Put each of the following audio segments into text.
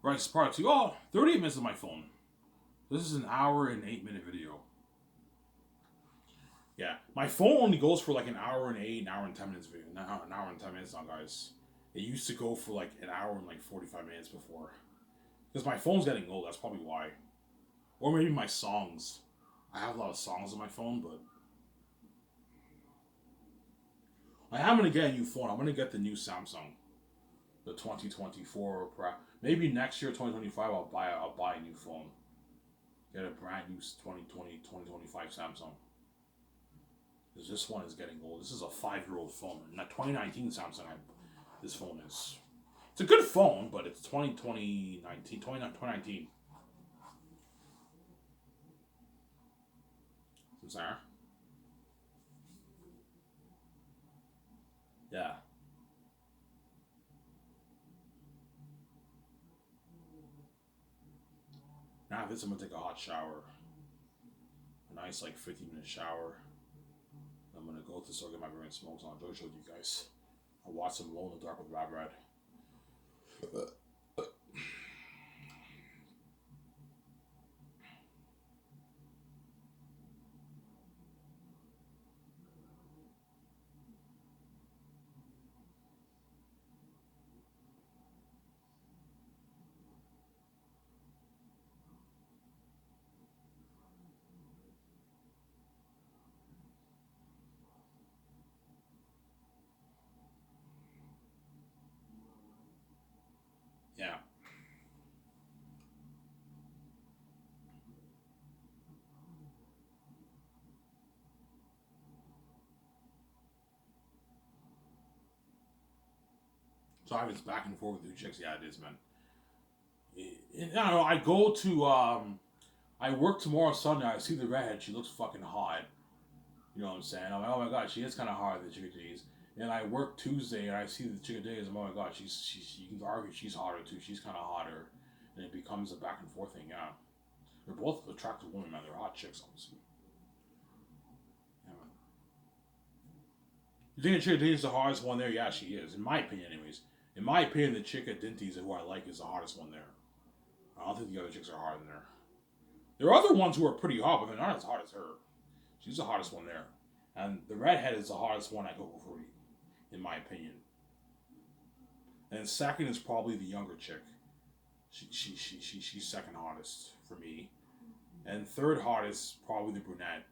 Bryce part 2. Oh, 38 minutes of my phone. This is an hour and 8 minute video. Yeah, my phone only goes for like an hour and 8, an hour and 10 minutes video. Now an hour and 10 minutes now, guys. It used to go for like an hour and like 45 minutes before. Because my phone's getting old. That's probably why. Or maybe my songs. I have a lot of songs on my phone, but I am gonna get a new phone. I'm gonna get the new Samsung, the 2024. Maybe next year, 2025, I'll buy a new phone. Get a brand new 2025 Samsung. Because this one is getting old. This is a 5 year old phone. Not 2019 Samsung. This phone is. It's a good phone, but it's 2019. I'm sorry. Yeah. Now this, I'm gonna take a hot shower. A nice like 15-minute shower. I'm gonna go to the store, get my brain smokes on. I'll show you guys. I'll watch some Glow in the Dark with Rob Red. Yeah. So I was back and forth with two chicks. Yeah, it is, man. I don't know. I go to I work tomorrow Sunday. I see the redhead. She looks fucking hot. You know what I'm saying? I'm like, oh my god, she is kind of hard. The chick days. And I work Tuesday and I see the chick days. I'm like, oh my god, she's. You can argue she's hotter too. She's kind of hotter, and it becomes a back and forth thing. Yeah, they're both attractive women, man. They're hot chicks, obviously. Yeah, man. You think the chick days is the hardest one there? Yeah, she is. In my opinion, anyways. In my opinion, the chick at Dinty's who I like is the hottest one there. I don't think the other chicks are hard in there. There are other ones who are pretty hot, but they're not as hot as her. She's the hottest one there. And the redhead is the hottest one at Coco Fruity, in my opinion. And second is probably the younger chick. She's second hottest for me. And third hottest, probably the brunette.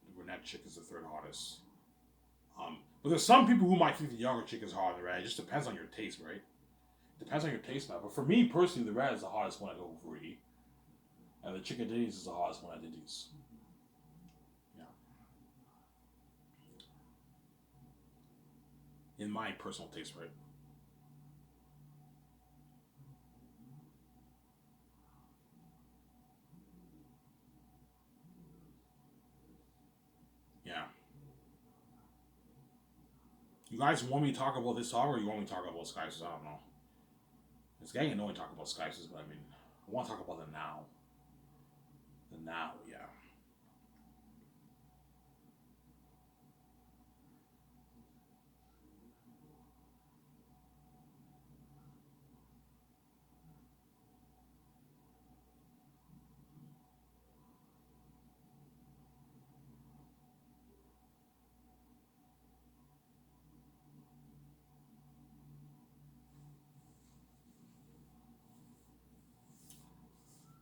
The brunette chick is the third hottest. But there's some people who might think the younger chick is hotter than the red. It just depends on your taste, right? Depends on your taste now. But for me personally, the red is the hottest one at Coco Fruity. And the chicken ditties is the hottest one at Ditties. Yeah. In my personal taste, right? Yeah. You guys want me to talk about this song or you want me to talk about Skysis? I don't know. It's getting annoying to talk about Skysis, but I mean, I want to talk about the now. The now, yeah.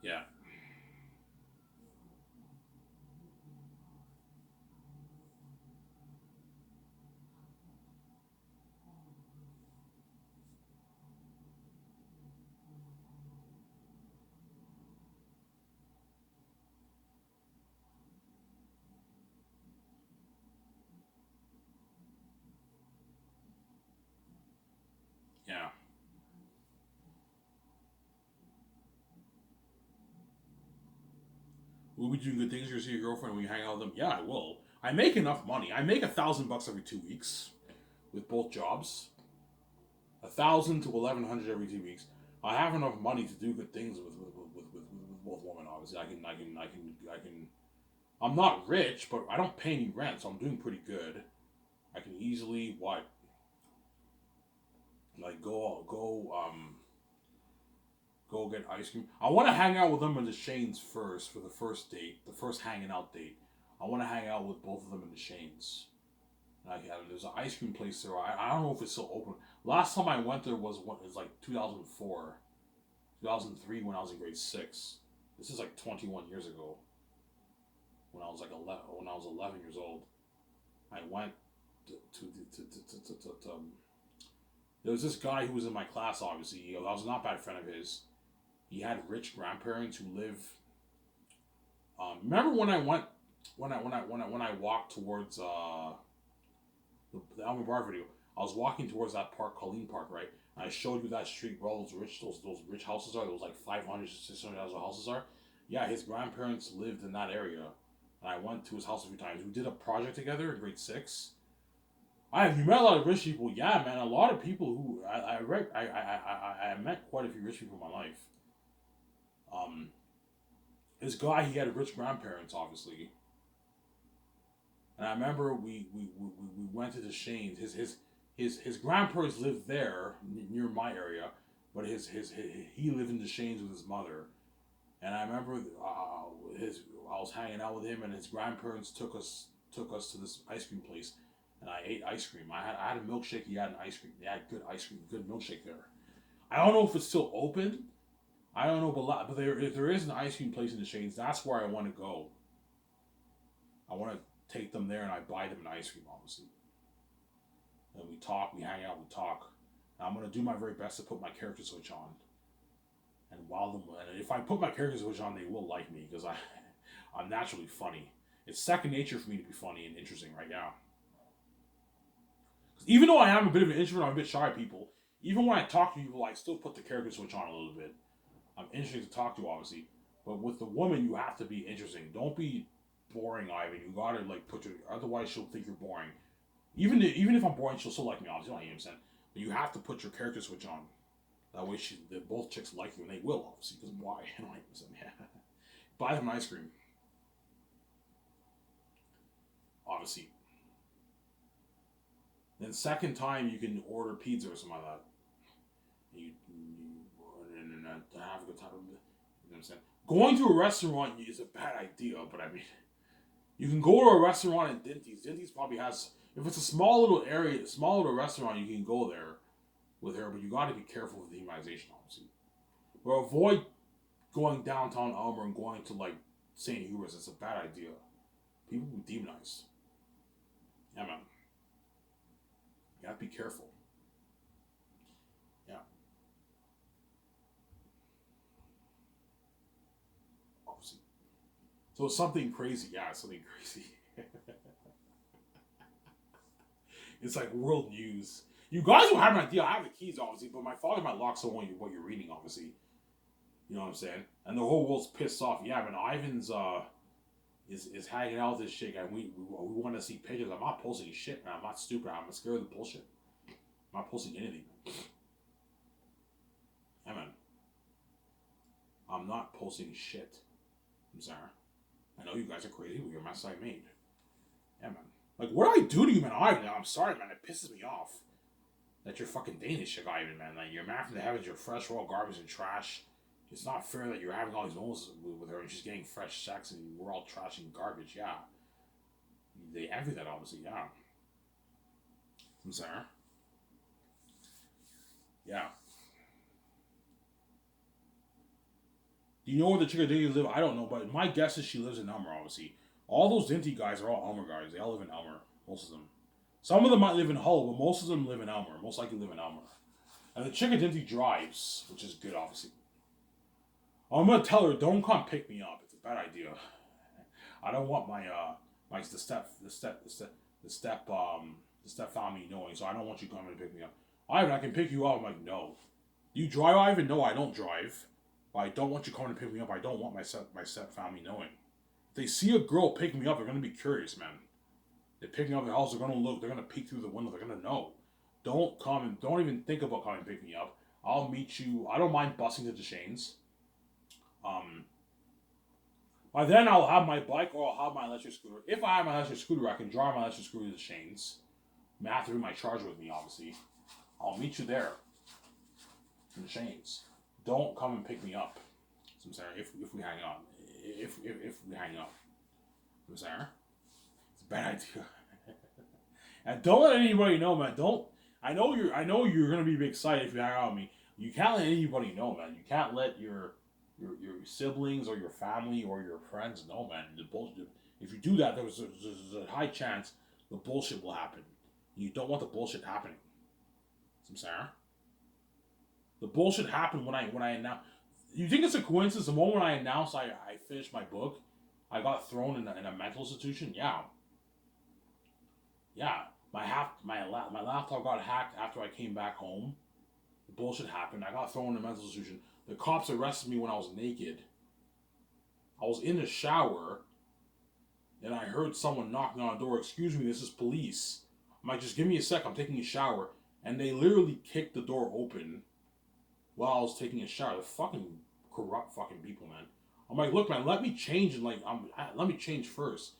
Yeah. Yeah. Will we do good things to see your girlfriend when you hang out with them? Yeah, I will. I make enough money. I make $1,000 every 2 weeks with both jobs. 1,000 to 1,100 every 2 weeks. I have enough money to do good things with both women. Obviously, I can. I'm not rich, but I don't pay any rent, so I'm doing pretty good. I can easily what like go go get ice cream. I want to hang out with them in the Shanes first for the first date, the first hanging out date. I want to hang out with both of them in the Shanes. There's an ice cream place there. I don't know if it's still open. Last time I went there was like 2004, 2003 when I was in grade 6. This is like 21 years ago. When I was like 11, when I was 11 years old, I went to there was this guy who was in my class. Obviously, I was a not bad friend of his. He had rich grandparents who live. Remember when I went when I walked towards the Alvin Bar video? I was walking towards that park, Colleen Park, right? And I showed you that street where all those rich houses are. Those like 500, 600,000 houses are. Yeah, his grandparents lived in that area. And I went to his house a few times. We did a project together in grade 6. You met a lot of rich people. Yeah, man, a lot of people who I met quite a few rich people in my life. This guy, he had rich grandparents, obviously. And I remember we went to the Shanes. His grandparents lived there near my area, but he lived in the Shanes with his mother. And I remember I was hanging out with him, and his grandparents took us to this ice cream place, and I ate ice cream. I had a milkshake. He had an ice cream. They had good ice cream, good milkshake there. I don't know if it's still open. I don't know, but if there is an ice cream place in the Shanes, that's where I want to go. I want to take them there, and I buy them an ice cream, obviously. And we talk, we hang out, we talk. And I'm gonna do my very best to put my character switch on. And if I put my character switch on, they will like me because I'm naturally funny. It's second nature for me to be funny and interesting right now. Even though I am a bit of an introvert, I'm a bit shy of people. Even when I talk to people, I still put the character switch on a little bit. I'm interesting to talk to, obviously. But with the woman, you have to be interesting. Don't be boring, Ivan. You gotta otherwise she'll think you're boring. Even if I'm boring, she'll still like me, obviously. You know what I'm saying? But you have to put your character switch on. That way, both chicks like you, and they will, obviously. Because why? You know what I'm saying? Yeah. Buy them ice cream. Obviously. Then second time, you can order pizza or something like that. And have a good time. You know what I'm saying? Going to a restaurant is a bad idea, but I mean, you can go to a restaurant at Dinty's. Dinty's probably has, if it's a small little area, small little restaurant, you can go there with her, but you got to be careful with the demonization, obviously. But avoid going downtown Elmer and going to like St. Hubert's. It's a bad idea. People will demonize. Yeah, man. You have to be careful. Yeah. Obviously. So it's something crazy. Yeah, it's something crazy. It's like world news. You guys will have an idea. I have the keys, obviously, but my father might lock someone what you're reading, obviously. You know what I'm saying? And the whole world's pissed off. Yeah, but Ivan's is hanging out with this chick, and we want to see pictures. I'm not posting shit, man. I'm not stupid. I'm scared of the bullshit. I'm not posting anything. Yeah, man. I'm not posting shit. I'm sorry. I know you guys are crazy, but you're my side mate. Yeah, man. Like, what do I do to you, man? I'm sorry, man. It pisses me off that you're fucking Danish, Ivan, man. Like, you're mad from the heavens. You're fresh, raw garbage and trash. It's not fair that you're having all these moments with her and she's getting fresh sex and we're all trash and garbage. Yeah. They envy that, obviously. Yeah. I'm sorry. Yeah. Do you know where the chick of Dinty live? I don't know, but my guess is she lives in Elmer, obviously. All those Dinty guys are all Elmer guys. They all live in Elmer. Most of them. Some of them might live in Hull, but most of them live in Elmer. Most likely live in Elmer. And the chick of Dinty drives, which is good, obviously. I'm gonna tell her, don't come pick me up. It's a bad idea. I don't want the step family knowing, so I don't want you coming to pick me up. Ivan, I can pick you up. I'm like, no. You drive, Ivan? No, I don't drive. But I don't want you coming to pick me up. I don't want my step family knowing. If they see a girl pick me up, they're gonna be curious, man. They pick me up at the house, they're gonna look, they're gonna peek through the window, they're gonna know. Don't even think about coming to pick me up. I'll meet you. I don't mind busing to the Shanes. By then I'll have my bike or I'll have my electric scooter. If I have my electric scooter, I can drive my electric scooter to the Shanes. I have to bring my charger with me, obviously. I'll meet you there. In the Shanes. don't come and pick me up. So I'm saying if we hang up, if we hang up, I'm saying it's a bad idea. And don't let anybody know, man. Don't. I know you're gonna be excited if you hang out with me. You can't let anybody know, man. You can't let your siblings or your family or your friends know, man. The bullshit. If you do that, there's a high chance the bullshit will happen. You don't want the bullshit happening. I'm saying the bullshit happened when I announced. You think it's a coincidence? The moment I announced I finished my book, I got thrown in a mental institution. Yeah, yeah. My laptop got hacked after I came back home. The bullshit happened. I got thrown in a mental institution. The cops arrested me when I was naked. I was in the shower, and I heard someone knocking on the door. Excuse me, this is police. I'm like, just give me a sec. I'm taking a shower, and they literally kicked the door open while I was taking a shower. The fucking corrupt fucking people, man. I'm like, look, man, let me change and let me change first.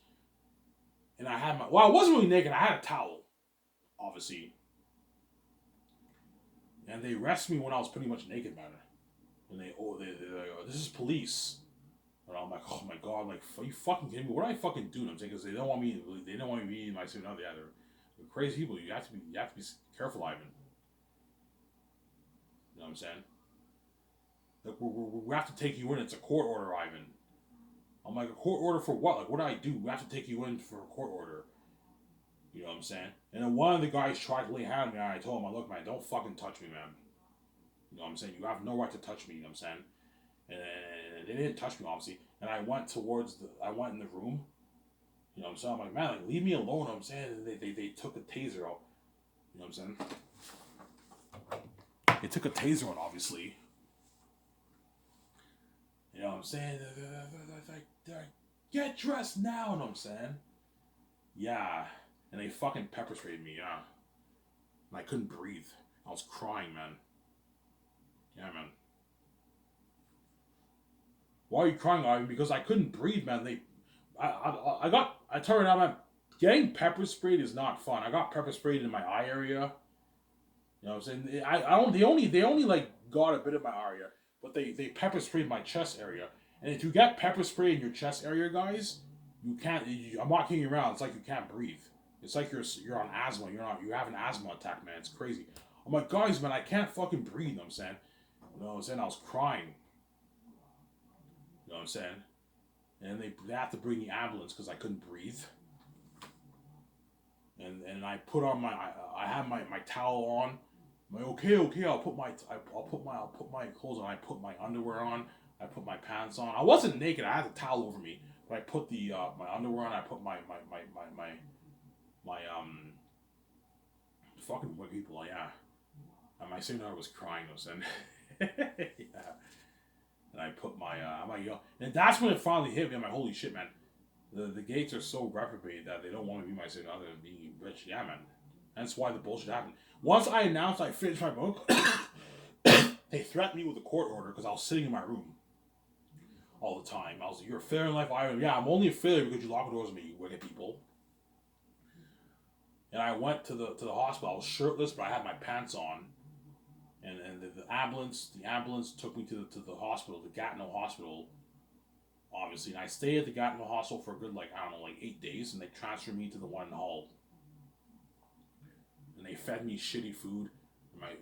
And I had I wasn't really naked. I had a towel, obviously. And they arrested me when I was pretty much naked, man. And they like, oh, this is police. And I'm like, oh my god, like, are you fucking kidding me? What did I fucking do? And I'm saying, because they don't want me to be in my suit. No, they're crazy people. You have to be careful, Ivan. You know what I'm saying? Like, we have to take you in. It's a court order, Ivan. I'm like, a court order for what? Like, what do I do? We have to take you in for a court order. You know what I'm saying? And then one of the guys tried to lay hand on me, and I told him, look, man, don't fucking touch me, man. You know what I'm saying? You have no right to touch me, you know what I'm saying? And they didn't touch me, obviously. And I went in the room. You know what I'm saying? I'm like, man, like, leave me alone, you know what I'm saying? And they took a taser out. You know what I'm saying? They took a taser out, obviously. You know what I'm saying? Get dressed now, you know what I'm saying? Yeah. And they fucking pepper sprayed me, yeah. And I couldn't breathe. I was crying, man. Yeah, man. Why are you crying, Ivan? Because I couldn't breathe, man. I turned out, man. Getting pepper sprayed is not fun. I got pepper sprayed in my eye area. You know what I'm saying? They only like got a bit of my area, but they pepper sprayed my chest area. And if you get pepper spray in your chest area, guys, you can't. I'm not kidding around. It's like you can't breathe. It's like you're on asthma. You have an asthma attack, man. It's crazy. I'm like, guys, man, I can't fucking breathe. You know what I'm saying? You know what I'm saying? I was crying. You know what I'm saying? And they had to bring the ambulance because I couldn't breathe. And I put on I had my towel on. I'm like, okay, I'll put my clothes on. I put my underwear on. I put my pants on. I wasn't naked. I had a towel over me, but I put the my underwear on. I put my fucking white people. Yeah, and my significant was crying. I was saying, yeah. And I put my and that's when it finally hit me. I'm like, holy shit, man. The gates are so reprobate that they don't want to be my significant other than being rich. Yeah, man. That's why the bullshit happened. Once I announced I finished my book, they threatened me with a court order because I was sitting in my room all the time. I was like, you're a failure in life. Yeah, I'm only a failure because you lock the doors on me, you wicked people. And I went to the hospital. I was shirtless, but I had my pants on. And the ambulance took me to the hospital, the Gatineau Hospital, obviously. And I stayed at the Gatineau Hospital for a good, 8 days, and they transferred me to the one in Hull. And they fed me shitty food.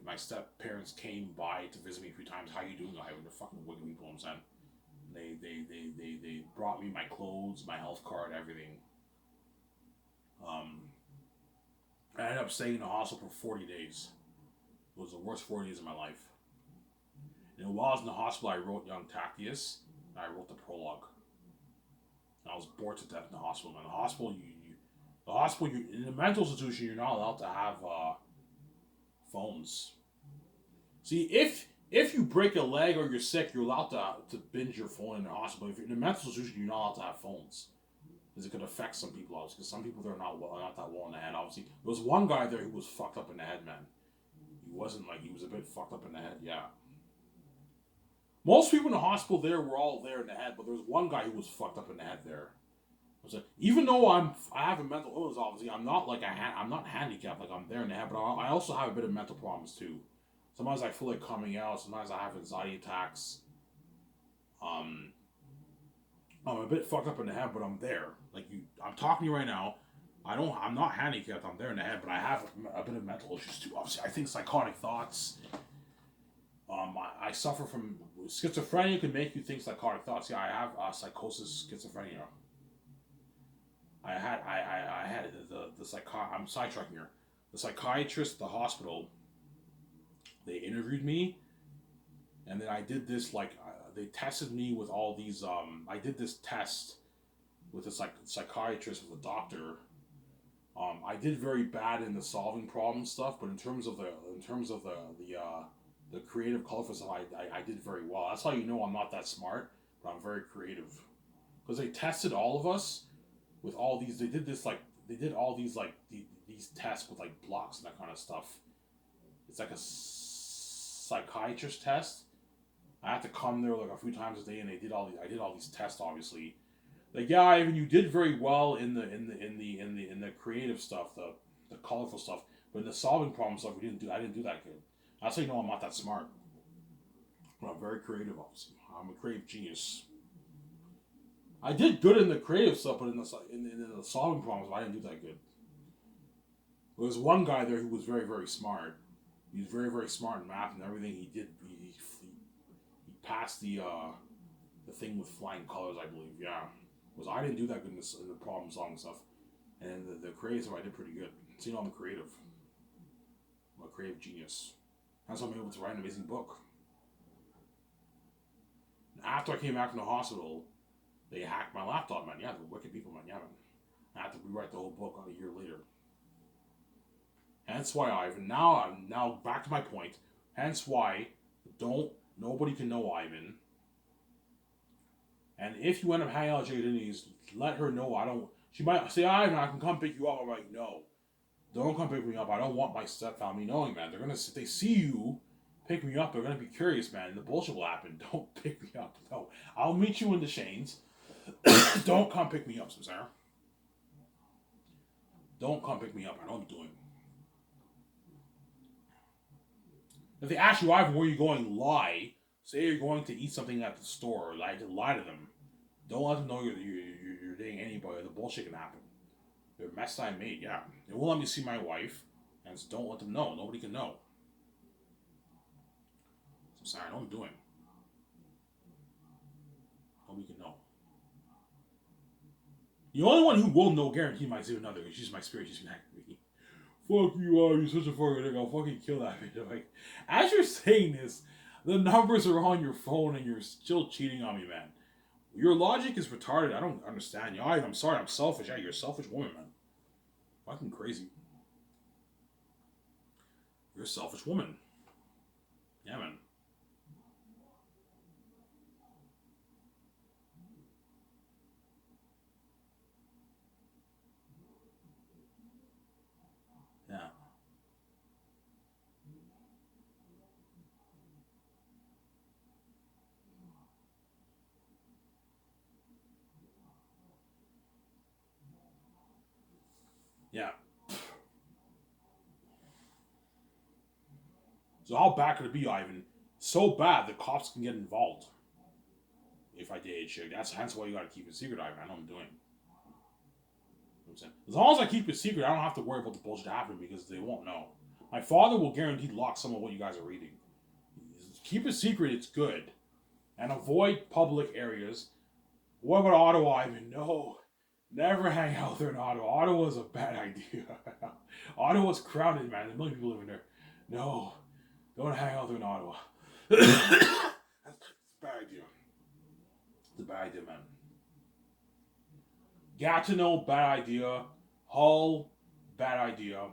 My step parents came by to visit me a few times. How you doing? They're fucking wicked people, I'm saying. They brought me my clothes, my health card, everything. I ended up staying in the hospital for 40 days. It was the worst 40 days of my life. And while I was in the hospital, I wrote Young Tactius, and I wrote the prologue. And I was bored to death in the hospital. And the hospital, in the mental institution, you're not allowed to have phones. See, if you break a leg or you're sick, you're allowed to binge your phone in the hospital. If you're in a mental institution, you're not allowed to have phones. Because it could affect some people, obviously. Because some people, they're not that well in the head, obviously. There was one guy there who was fucked up in the head, man. He was a bit fucked up in the head, yeah. Most people in the hospital there were all there in the head, but there was one guy who was fucked up in the head there. Even though I have a mental illness, obviously, I'm not I'm not handicapped, like I'm there in the head, but I also have a bit of mental problems too. Sometimes I feel like coming out. Sometimes I have anxiety attacks. Um, I'm a bit fucked up in the head, but I'm there. Like I'm talking to you right now. I'm not handicapped. I'm there in the head, but I have a bit of mental issues too. Obviously, I think psychotic thoughts. I suffer from schizophrenia. Can make you think psychotic thoughts. Yeah, I have psychosis, schizophrenia. I had the I'm sidetracking here. The psychiatrist at the hospital. They interviewed me, and then I did this they tested me with all these. I did this test with a psychiatrist with a doctor. I did very bad in the solving problem stuff, but in terms of the creative colorful stuff, I did very well. That's how you know I'm not that smart, but I'm very creative. Because they tested all of us with all these. They did this they did all these these tests with like blocks and that kind of stuff. It's like a psychiatrist test. I had to come there like a few times a day, and I did all these tests, obviously. Like, yeah, Ivan, you did very well in the creative stuff, the colorful stuff, but in the solving problem stuff, I didn't do that good. That's how you know I'm not that smart. But I'm very creative, obviously. I'm a creative genius. I did good in the creative stuff, but in the solving problems, I didn't do that good. There was one guy there who was very, very smart. He was very, very smart in math and everything. He passed the thing with flying colors, I believe. Yeah, was I didn't do that good in the problem solving stuff, and the creative stuff I did pretty good. So you know I'm creative. I'm a creative genius. That's why I'm able to write an amazing book. And after I came back from the hospital, they hacked my laptop, man. Yeah, the wicked people, man. Yeah, man. I had to rewrite the whole book a year later. Hence why Ivan. Now back to my point. Hence why nobody can know Ivan. And if you end up hanging out with Jade Denise, let her know I don't. She might say, Ivan, I can come pick you up. I'm like, no, don't come pick me up. I don't want my stepfamily knowing, man. If they see you pick me up, they're gonna be curious, man. And the bullshit will happen. Don't pick me up. No, I'll meet you in the Shanes. Don't come pick me up, Sarah. Don't come pick me up. I know what I'm doing. If they ask you, Ivan, where are you going, lie. Say you're going to eat something at the store. Lie to them. Don't let them know you're dating anybody. The bullshit can happen. They're a mess I made, yeah. They won't let me see my wife, and so don't let them know. Nobody can know. I'm sorry, I know what I'm doing. Nobody can know. The only one who will know, guaranteed, my significant other, is just my spirit. She's connected with me. Fuck you, you're such a fucking nigga. I'll fucking kill that bitch. Like, as you're saying this, the numbers are on your phone and you're still cheating on me, man. Your logic is retarded. I don't understand you. I'm sorry, I'm selfish. Yeah, you're a selfish woman, man. Fucking crazy. You're a selfish woman. Yeah, man. Yeah. Yeah. So how bad could it be, Ivan? So bad the cops can get involved. If I date a chick, that's hence why you gotta keep it secret, Ivan. I know what I'm doing. As long as I keep it secret, I don't have to worry about the bullshit happening because they won't know. My father will guarantee lock some of what you guys are reading. Keep it secret, it's good. And avoid public areas. What about Ottawa, Ivan? No. Never hang out there in Ottawa. Ottawa's a bad idea. Ottawa's crowded, man. There's a million people living there. No. Don't hang out there in Ottawa. That's a bad idea. It's a bad idea, man. Gatineau, bad idea. Hull, bad idea.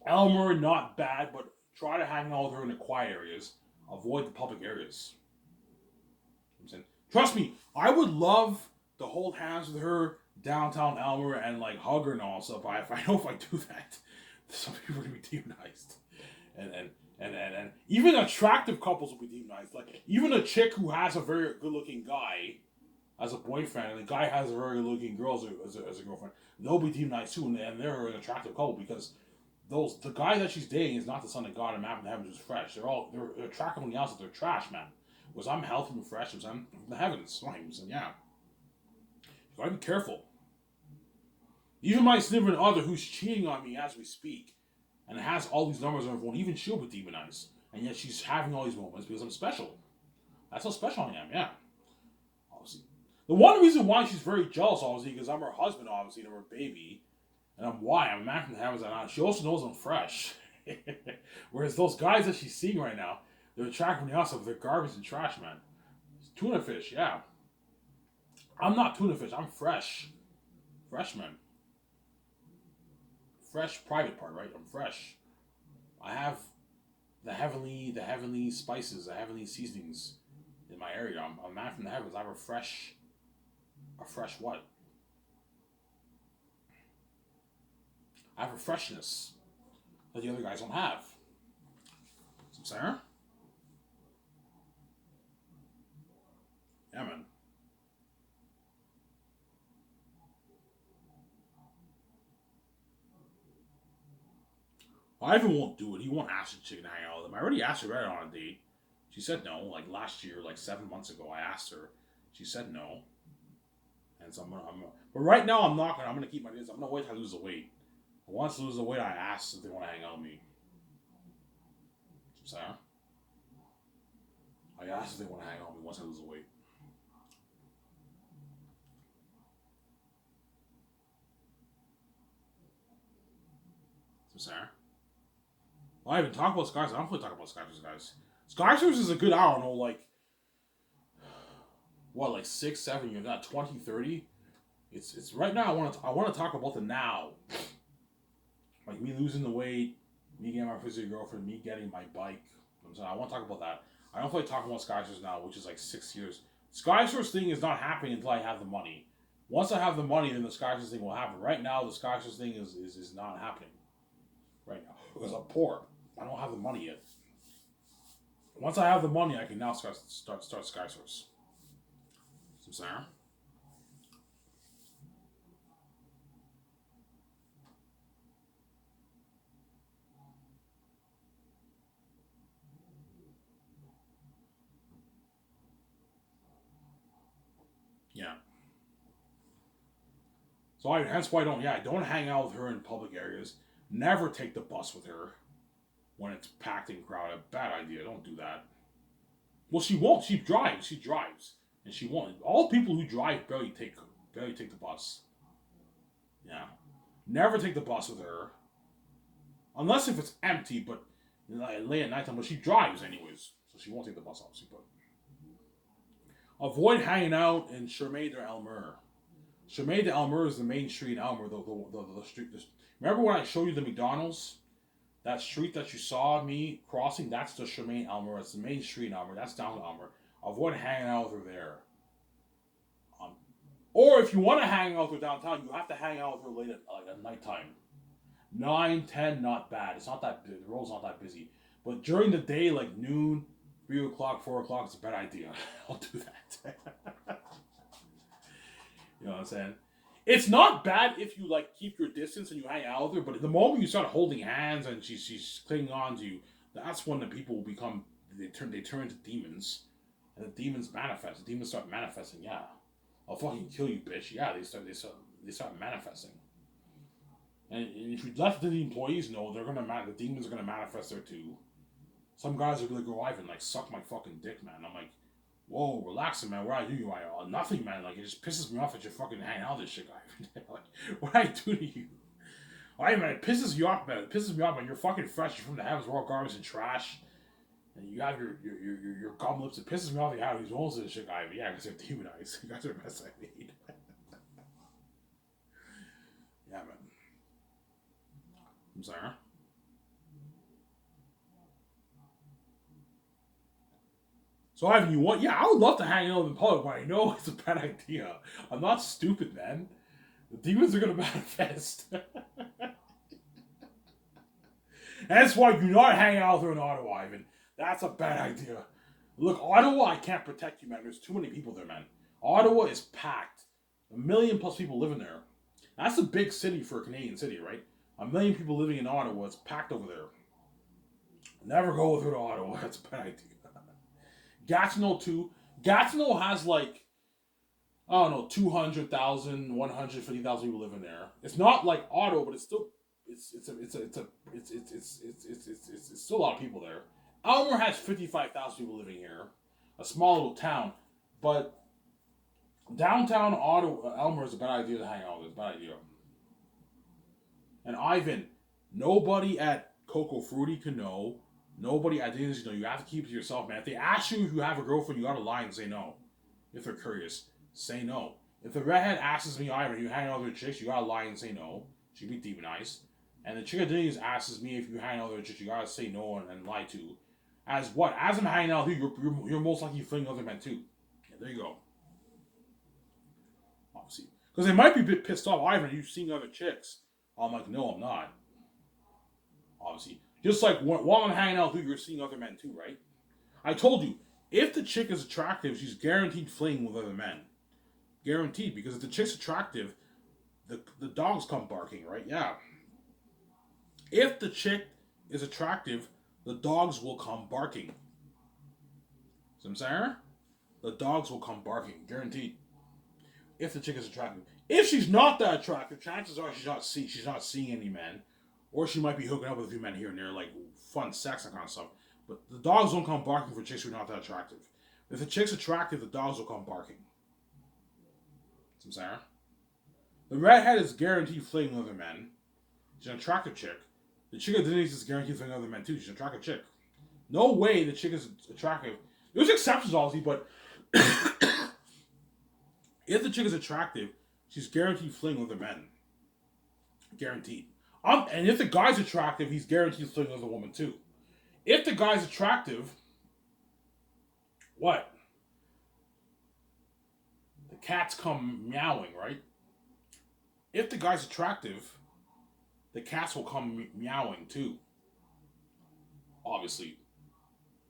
Elmer, not bad, but try to hang out with her in the quiet areas. Avoid the public areas. I'm saying, trust me, I would love to hold hands with her downtown Elmer and like hug her and all stuff. But if I know if I do that, some people are gonna be demonized, and even attractive couples will be demonized. Like even a chick who has a very good looking guy as a boyfriend, and the guy has a very good looking girl as a girlfriend, they'll be demonized too, and they're an attractive couple because the guy that she's dating is not the son of God and Map in the Heavens is fresh. They're attracted on the outside, they're trash, man. Because I'm healthy and fresh, and I'm from the heavens. And yeah. You gotta be careful. Even my significant other who's cheating on me as we speak and has all these numbers on her phone, even she'll be demonized. And yet she's having all these moments because I'm special. That's how special I am, yeah. Obviously. The one reason why she's very jealous, obviously, because I'm her husband, obviously, and I'm her baby. And I'm a man from the heavens and on. She also knows I'm fresh. Whereas those guys that she's seeing right now, they're attracted from the outside, but they're garbage and trash, man. Tuna fish, yeah. I'm not tuna fish, I'm fresh. Fresh, man. Fresh private part, right? I'm fresh. I have the heavenly spices, the heavenly seasonings in my area. I'm a man from the heavens. I have a fresh what? I have a freshness that the other guys don't have. Some Sarah? Yeah, man. Well, Ivan won't do it. He won't ask the chicken to hang out with him. I already asked her right on a date. She said no. Like last year, like 7 months ago, I asked her. She said no. And so but right now I'm not gonna. I'm gonna keep my distance. I'm gonna wait till I lose the weight. Once I lose the weight, I asked if they want to hang out with me. Sarah? I asked if they want to hang out with me once I lose the weight. Sarah? Well, I haven't talked about Skyscrapers. I don't want to talk about Skyscrapers, guys. Skyscrapers is a good hour, no, like, what, like 6, 7 years, not 20, 30? It's right now. I want to talk about the now, like me losing the weight, me getting my physical girlfriend, me getting my bike. I want to talk about that. I don't feel like talking about Skyscrapers now, which is like 6 years. Skyscrapers thing is not happening until I have the money. Once I have the money, then the Skyscrapers thing will happen. Right now, the Skyscrapers thing is not happening. Right now, because I'm poor. I don't have the money yet. Once I have the money, I can now start Skyscrapers. Some Sarah? Yeah. So hence why I don't hang out with her in public areas. Never take the bus with her when it's packed and crowded. Bad idea. Don't do that. Well, she won't. She drives. She drives, and she won't. All people who drive barely take the bus. Yeah. Never take the bus with her, unless if it's empty. But late at nighttime, but she drives anyways, so she won't take the bus obviously. But avoid hanging out in Chemin de Elmer. Chemin de Elmer is the main street in Elmer. The street. Remember when I showed you the McDonald's? That street that you saw me crossing, that's the Chemin Elmer. It's the main street in Elmer. That's down Elmer. Avoid hanging out with her there. Um, or if you want to hang out with her downtown, you have to hang out with her late at nighttime. 9, 10, not bad. It's not that big. The road's not that busy. But during the day, like noon, 3 o'clock, 4 o'clock, it's a bad idea. I'll do that. You know what I'm saying? It's not bad if you like keep your distance and you hang out with her, but the moment you start holding hands and she's clinging on to you, that's when the people will become they turn into demons, and the demons manifest. The demons start manifesting. Yeah, I'll fucking kill you, bitch. Yeah, they start manifesting. And if you let the employees know, the demons are gonna manifest there too. Some guys are gonna go live and like suck my fucking dick, man. I'm like, whoa, relax, man. What I do you? Nothing, man. Like, it just pisses me off that you're fucking hanging out with this shit guy. Like, what I do to you? Alright, man, it pisses you off, man. It pisses me off, man. You're fucking fresh. You're from the heavens, we're all garbage and trash. And you have your gum lips. It pisses me off that you have these holes in this shit guy. But yeah, because they're demonized. You guys are the best I made. Yeah, man. I'm sorry, huh? So Ivan, you want? Yeah, I would love to hang out in public, but I know it's a bad idea. I'm not stupid, man. The demons are gonna manifest. That's why do not hang out with her in Ottawa, Ivan. That's a bad idea. Look, Ottawa, I can't protect you, man. There's too many people there, man. Ottawa is packed. 1 million plus people live in there. That's a big city for a Canadian city, right? A million people living in Ottawa. It's packed over there. Never go with her to Ottawa. That's a bad idea. Gatineau too. Gatineau has like I don't know 200,000, 150,000 people living there. It's not like Ottawa, but it's still it's still a lot of people there. Elmer has 55,000 people living here, a small little town, but downtown Ottawa, Elmer is a bad idea to hang out with. It's a bad idea. And Ivan, nobody at Coco Fruity can know. Nobody at Disney know. You have to keep it to yourself, man. If they ask you if you have a girlfriend, you gotta lie and say no. If they're curious, say no. If the redhead asks me, Ivan, you hang out with other chicks, you gotta lie and say no. She'd be demonized. And the chick at Disney asks me if you hang out with other chicks, you gotta say no and lie to. As what? As I'm hanging out with you, you're most likely flinging other men too. Yeah, there you go. Obviously. Because they might be a bit pissed off, Ivan, you've seen other chicks. I'm like, no, I'm not. Obviously. Just like while I'm hanging out with you, you're seeing other men too, right? I told you, if the chick is attractive, she's guaranteed flinging with other men. Guaranteed, because if the chick's attractive, the dogs come barking, right? Yeah. If the chick is attractive, the dogs will come barking. See what I'm saying? The dogs will come barking, guaranteed. If the chick is attractive. If she's not that attractive, chances are she's not seeing any men. Or she might be hooking up with a few men here and there, like fun sex and kind of stuff. But the dogs don't come barking for chicks who are not that attractive. If the chick's attractive, the dogs will come barking. See what I'm saying? The redhead is guaranteed flinging with other men. She's an attractive chick. The chick at Denise is guaranteed flinging with other men too. She's an attractive chick. No way the chick is attractive. There's exceptions, obviously, but if the chick is attractive, she's guaranteed flinging with other men. Guaranteed. And if the guy's attractive, he's guaranteed flinging with a woman too. If the guy's attractive, what? The cats come meowing, right? If the guy's attractive, the cats will come meowing too. Obviously.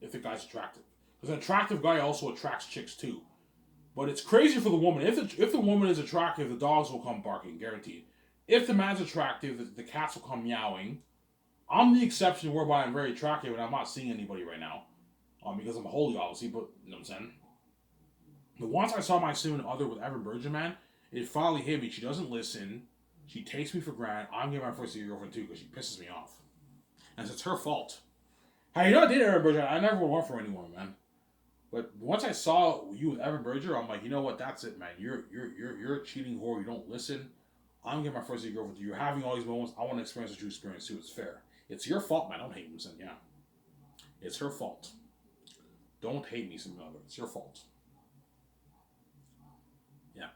If the guy's attractive. Because an attractive guy also attracts chicks too. But it's crazy for the woman. If the woman is attractive, the dogs will come barking, guaranteed. If the man's attractive, the cats will come meowing. I'm the exception whereby I'm very attractive and I'm not seeing anybody right now. Because I'm holy, obviously, but you know what I'm saying? But once I saw my significant other with Evan Berger, man, it finally hit me. She doesn't listen. She takes me for granted. I'm getting my first year girlfriend too because she pisses me off. And it's her fault. Hey, you know I did Evan Berger. I never would want for anyone, man. But once I saw you with Evan Berger, I'm like, you know what? That's it, man. You're a cheating whore. You don't listen. I'm getting my first year girlfriend. You're having all these moments. I want to experience what you experience too. It's fair. It's your fault, man. Don't hate me, son. Yeah. It's her fault. Don't hate me, son. It's your fault. Yeah.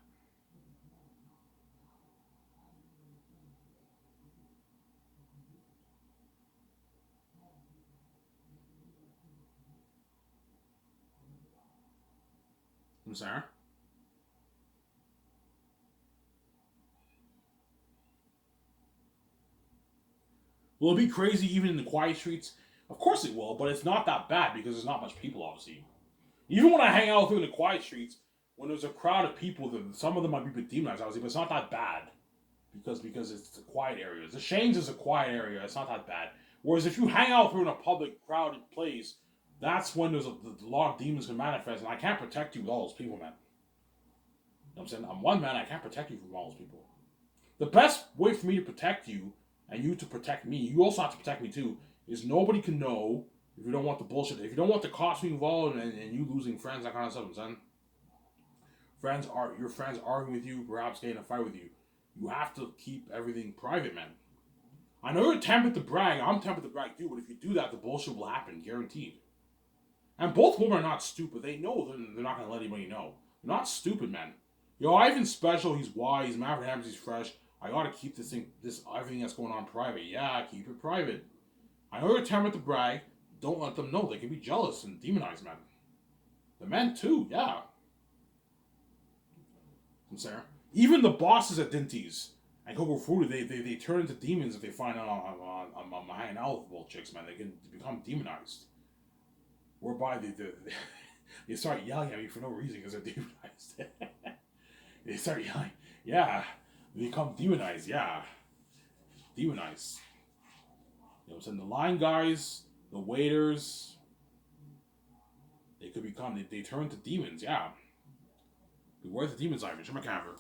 I'm sorry. Will it be crazy even in the quiet streets? Of course it will, but it's not that bad because there's not much people, obviously. Even when I hang out with you in the quiet streets, when there's a crowd of people, some of them might be a bit demonized, obviously, but it's not that bad because it's the quiet areas. The Shanes is a quiet area; it's not that bad. Whereas if you hang out through in a public, crowded place, that's when there's a lot of demons can manifest, and I can't protect you with all those people, man. You know what I'm saying? I'm one man; I can't protect you from all those people. The best way for me to protect you and you to protect me, you also have to protect me too, is nobody can know if you don't want the bullshit, if you don't want the cost being involved and you losing friends, that kind of stuff, son. Your friends arguing with you, perhaps getting in a fight with you. You have to keep everything private, man. I know you're tempted to brag, I'm tempted to brag too, but if you do that, the bullshit will happen, guaranteed. And both women are not stupid. They know they're not going to let anybody know. They're not stupid, man. Yo, Ivan's special, he's wise, Maverick Hammers, he's fresh. I gotta keep everything that's going on private. Yeah, keep it private. I know you're tempted to brag. Don't let them know. They can be jealous and demonize men. The men too, yeah. I'm saying. Even the bosses at Dinty's and Coco Fruity, they turn into demons if they find out I'm hanging out with both chicks, man. They can become demonized. Whereby they start yelling at me for no reason because they're demonized. They start yelling. Yeah. They become demonized, yeah. demonize. You know what I'm saying? The line guys, the waiters, they could become, they turn to demons, yeah. Beware the demons, Ivan. Jim McCaver.